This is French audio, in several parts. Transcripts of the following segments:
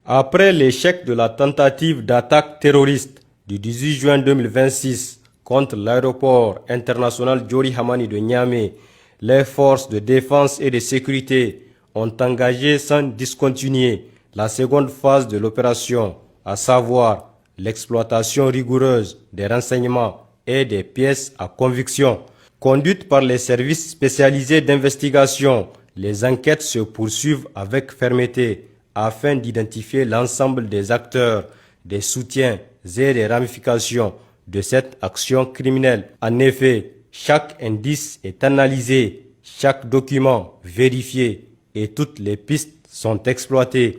Après l'échec de la tentative d'attaque terroriste du 18 juin 2026 contre l'aéroport international Diori Hamani de Niamey, les forces de défense et de sécurité ont engagé sans discontinuer la seconde phase de l'opération, à savoir l'exploitation rigoureuse des renseignements et des pièces à conviction. Conduites par les services spécialisés d'investigation, les enquêtes se poursuivent avec fermeté afin d'identifier l'ensemble des acteurs, des soutiens et des ramifications de cette action criminelle. En effet, chaque indice est analysé, chaque document vérifié et toutes les pistes sont exploitées.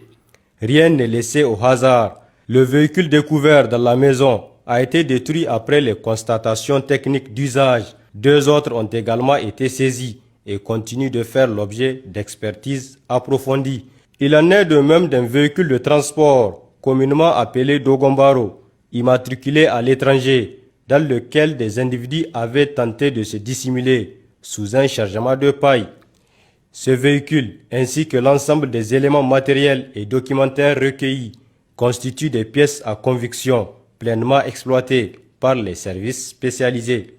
Rien n'est laissé au hasard. Le véhicule découvert dans la maison a été détruit après les constatations techniques d'usage. 2 autres ont également été saisis et continuent de faire l'objet d'expertises approfondies. Il en est de même d'un véhicule de transport, communément appelé Dogombaro, immatriculé à l'étranger, dans lequel des individus avaient tenté de se dissimuler sous un chargement de paille. Ce véhicule, ainsi que l'ensemble des éléments matériels et documentaires recueillis, constituent des pièces à conviction pleinement exploitées par les services spécialisés.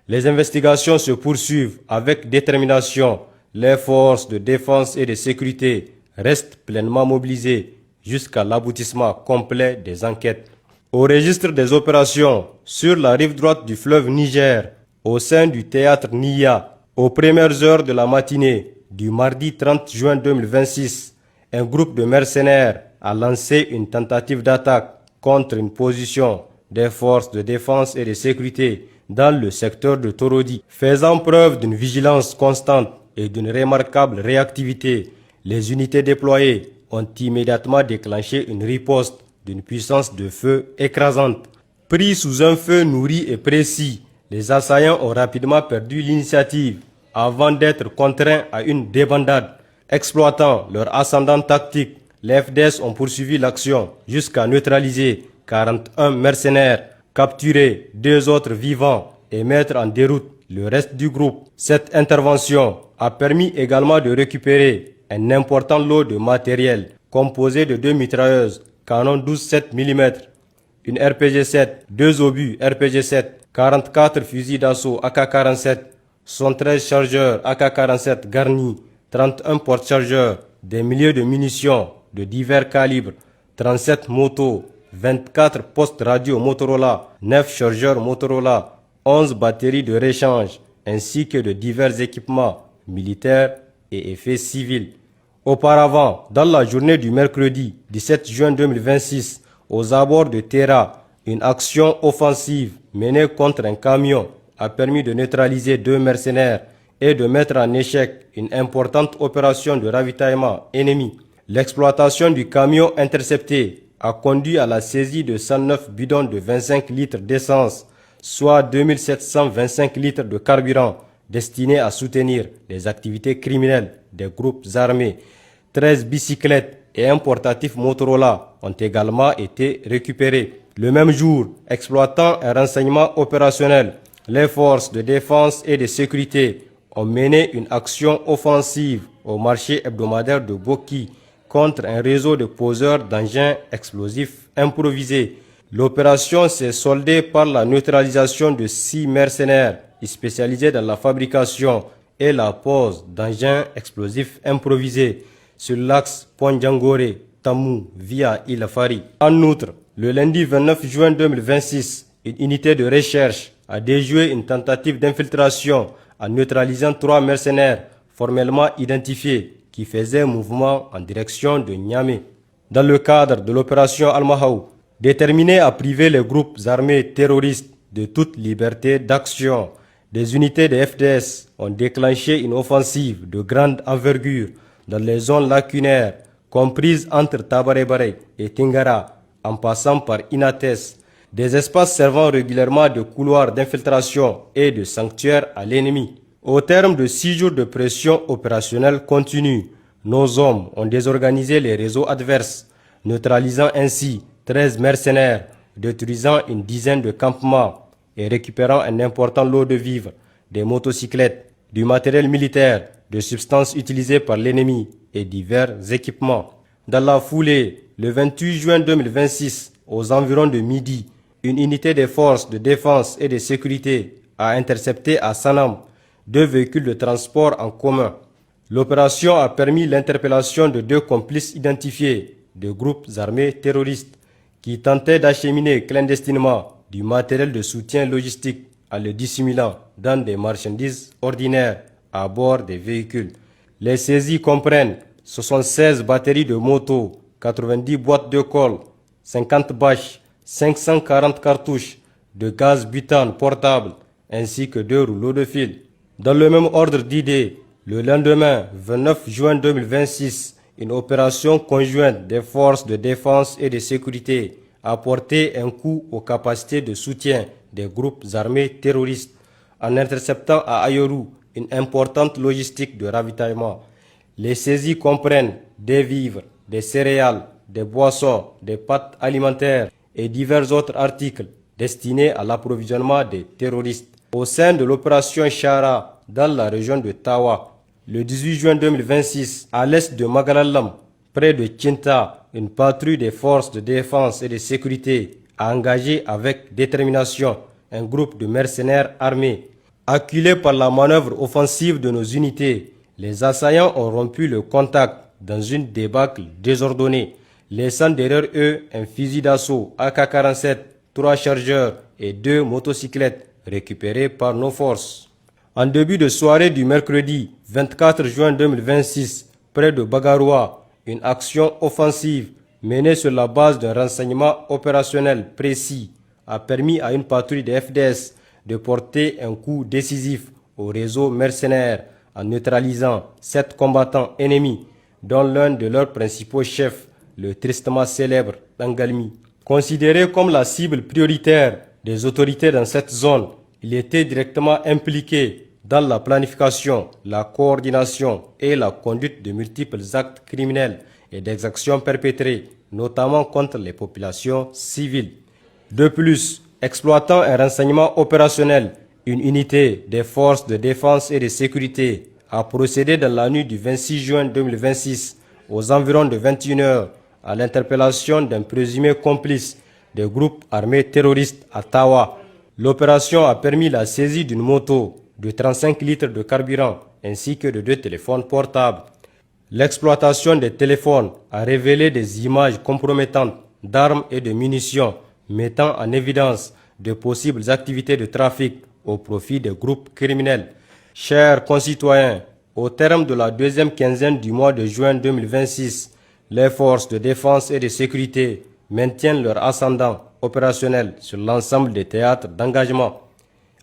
Les investigations se poursuivent avec détermination. Les forces de défense et de sécurité restent pleinement mobilisées jusqu'à l'aboutissement complet des enquêtes. Au registre des opérations, sur la rive droite du fleuve Niger, au sein du théâtre Nia, aux premières heures de la matinée du mardi 30 juin 2026, un groupe de mercenaires a lancé une tentative d'attaque contre une position des forces de défense et de sécurité dans le secteur de Torodi. Faisant preuve d'une vigilance constante et d'une remarquable réactivité, les unités déployées ont immédiatement déclenché une riposte d'une puissance de feu écrasante. Pris sous un feu nourri et précis, les assaillants ont rapidement perdu l'initiative avant d'être contraints à une débandade. Exploitant leur ascendant tactique, les FDS ont poursuivi l'action jusqu'à neutraliser 41 mercenaires, capturer 2 autres vivants et mettre en déroute le reste du groupe. Cette intervention a permis également de récupérer un important lot de matériel composé de 2 mitrailleuses canon 12-7 mm, une RPG-7, 2 obus RPG-7, 44 fusils d'assaut AK-47, 113 chargeurs AK-47 garnis, 31 porte-chargeurs, des milliers de munitions de divers calibres, 37 motos, 24 postes radio Motorola, 9 chargeurs Motorola, 11 batteries de réchange, ainsi que de divers équipements militaires et effets civils. Auparavant, dans la journée du mercredi 17 juin 2026, aux abords de Terra, une action offensive menée contre un camion a permis de neutraliser 2 mercenaires et de mettre en échec une importante opération de ravitaillement ennemi. L'exploitation du camion intercepté a conduit à la saisie de 109 bidons de 25 litres d'essence, soit 2725 litres de carburant destinés à soutenir les activités criminelles des groupes armés. 13 bicyclettes et un portatif Motorola ont également été récupérés. Le même jour, exploitant un renseignement opérationnel, les forces de défense et de sécurité ont mené une action offensive au marché hebdomadaire de Boki contre un réseau de poseurs d'engins explosifs improvisés. L'opération s'est soldée par la neutralisation de 6 mercenaires spécialisés dans la fabrication et la pose d'engins explosifs improvisés sur l'axe Pont-Djangoré-Tamou via Ilafari. En outre, le lundi 29 juin 2026, une unité de recherche a déjoué une tentative d'infiltration en neutralisant 3 mercenaires formellement identifiés qui faisaient mouvement en direction de Niamey. Dans le cadre de l'opération Al-Mahaou, déterminée à priver les groupes armés terroristes de toute liberté d'action, des unités de FDS ont déclenché une offensive de grande envergure dans les zones lacunaires comprises entre Tabaré-Baré et Tingara, en passant par Inates, des espaces servant régulièrement de couloirs d'infiltration et de sanctuaires à l'ennemi. Au terme de 6 jours de pression opérationnelle continue, nos hommes ont désorganisé les réseaux adverses, neutralisant ainsi 13 mercenaires, détruisant une dizaine de campements et récupérant un important lot de vivres, des motocyclettes, du matériel militaire, de substances utilisées par l'ennemi et divers équipements. Dans la foulée, le 28 juin 2026, aux environs de midi, une unité des forces de défense et de sécurité a intercepté à Sanam 2 véhicules de transport en commun. L'opération a permis l'interpellation de 2 complices identifiés de groupes armés terroristes qui tentaient d'acheminer clandestinement du matériel de soutien logistique en le dissimulant dans des marchandises ordinaires à bord des véhicules. Les saisies comprennent 76 batteries de motos, 90 boîtes de colle, 50 bâches, 540 cartouches de gaz butane portable ainsi que 2 rouleaux de fil. Dans le même ordre d'idées, le lendemain 29 juin 2026, une opération conjointe des forces de défense et de sécurité a porté un coup aux capacités de soutien des groupes armés terroristes en interceptant à Ayoru une importante logistique de ravitaillement. Les saisies comprennent des vivres, des céréales, des boissons, des pâtes alimentaires et divers autres articles destinés à l'approvisionnement des terroristes. Au sein de l'opération Shara dans la région de Tawa, le 18 juin 2026, à l'est de Magalalam, près de Kinta, une patrouille des forces de défense et de sécurité a engagé avec détermination un groupe de mercenaires armés. Acculés par la manœuvre offensive de nos unités, les assaillants ont rompu le contact dans une débâcle désordonnée, laissant derrière eux un fusil d'assaut AK-47, 3 chargeurs et 2 motocyclettes récupérées par nos forces. En début de soirée du mercredi 24 juin 2026, près de Bagaroua, une action offensive menée sur la base d'un renseignement opérationnel précis a permis à une patrouille de FDS de porter un coup décisif au réseau mercenaire en neutralisant 7 combattants ennemis, dont l'un de leurs principaux chefs, le tristement célèbre Dangalmi. Considéré comme la cible prioritaire des autorités dans cette zone, il était directement impliqué dans la planification, la coordination et la conduite de multiples actes criminels et d'exactions perpétrées, notamment contre les populations civiles. De plus, exploitant un renseignement opérationnel, une unité des forces de défense et de sécurité a procédé dans la nuit du 26 juin 2026 aux environs de 21 h à l'interpellation d'un présumé complice des groupes armés terroristes à Tawa. L'opération a permis la saisie d'une moto, de 35 litres de carburant ainsi que de 2 téléphones portables. L'exploitation des téléphones a révélé des images compromettantes d'armes et de munitions mettant en évidence de possibles activités de trafic au profit des groupes criminels. Chers concitoyens, au terme de la deuxième quinzaine du mois de juin 2026, les forces de défense et de sécurité maintiennent leur ascendant opérationnel sur l'ensemble des théâtres d'engagement.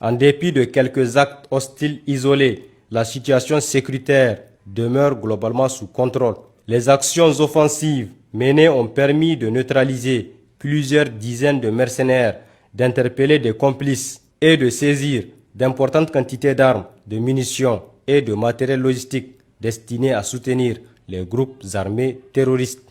En dépit de quelques actes hostiles isolés, la situation sécuritaire demeure globalement sous contrôle. Les actions offensives menées ont permis de neutraliser plusieurs dizaines de mercenaires, d'interpeller des complices et de saisir d'importantes quantités d'armes, de munitions et de matériel logistique destinés à soutenir les groupes armés terroristes.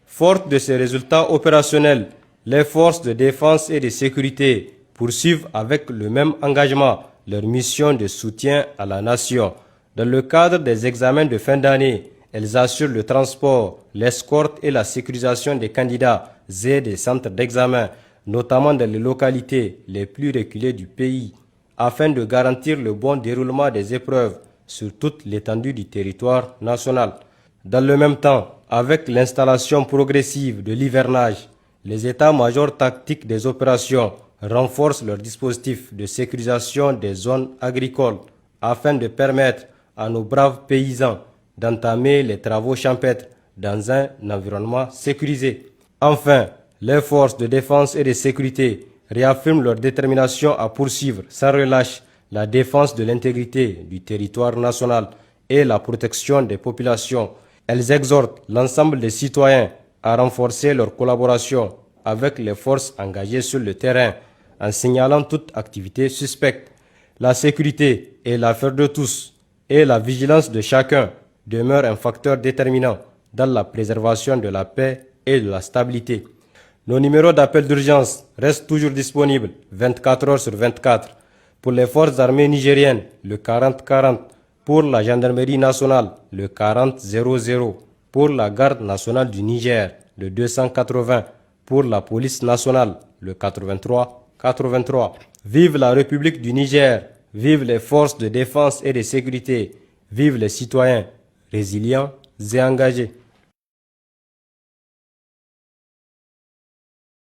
Fortes de ces résultats opérationnels, les forces de défense et de sécurité poursuivent avec le même engagement leur mission de soutien à la nation. Dans le cadre des examens de fin d'année, elles assurent le transport, l'escorte et la sécurisation des candidats et des centres d'examen, notamment dans les localités les plus reculées du pays, afin de garantir le bon déroulement des épreuves sur toute l'étendue du territoire national. Dans le même temps, avec l'installation progressive de l'hivernage, les états-majors tactiques des opérations renforcent leurs dispositifs de sécurisation des zones agricoles afin de permettre à nos braves paysans d'entamer les travaux champêtres dans un environnement sécurisé. Enfin, les forces de défense et de sécurité réaffirment leur détermination à poursuivre sans relâche la défense de l'intégrité du territoire national et la protection des populations. Elles exhortent l'ensemble des citoyens à renforcer leur collaboration avec les forces engagées sur le terrain en signalant toute activité suspecte. La sécurité est l'affaire de tous et la vigilance de chacun demeure un facteur déterminant dans la préservation de la paix et de la stabilité. Nos numéros d'appel d'urgence restent toujours disponibles 24 heures sur 24. Pour les forces armées nigériennes, le 40-40. Pour la gendarmerie nationale, le 40-00. Pour la garde nationale du Niger, le 280. Pour la police nationale, le 83-83. Vive la République du Niger, vive les forces de défense et de sécurité, vive les citoyens résilients et engagés.